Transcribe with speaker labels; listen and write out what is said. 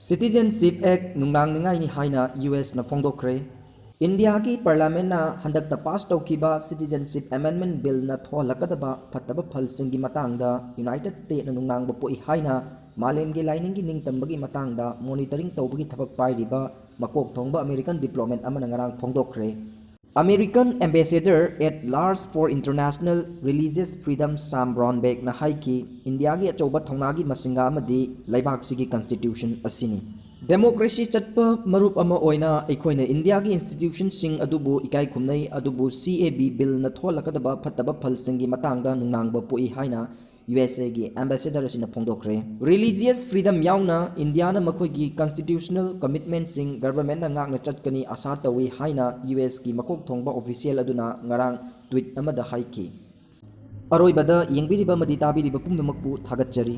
Speaker 1: Citizenship Act nungnangningai ni haina US na phongdokre. India ki parliament na handakta pass tawkiba Citizenship Amendment Bill na tholakadaba phattaba phalsingi matangda United States na nungnangba poi haina malemgi lainingi ningtambagi matangda monitoring tawbagi thabak pairiba makok thongba American diplomat amana ngarang phongdokre. American Ambassador at Large for International Religious Freedom Sam Brownback na haiki India gi achauba thongnagi masinga amadi laibak sigi constitution asini. Democracy chatpa marup ama oina aikoina India gi institution sing adubu ikai khumnai adubu CAB bill na tholakadaba phattaba phalsingi matangda nungnangba poi haina USA gi ambassador asina phongdokre. Religious freedom yauna India na makhoi gi constitutional commitment sing government na ngakna chatkani asa tawi haina US gi makok thongba official aduna ngarang tweet amada haiki. Aroibada yengbiriba madi tabiriba pumnamakpu thagatchari.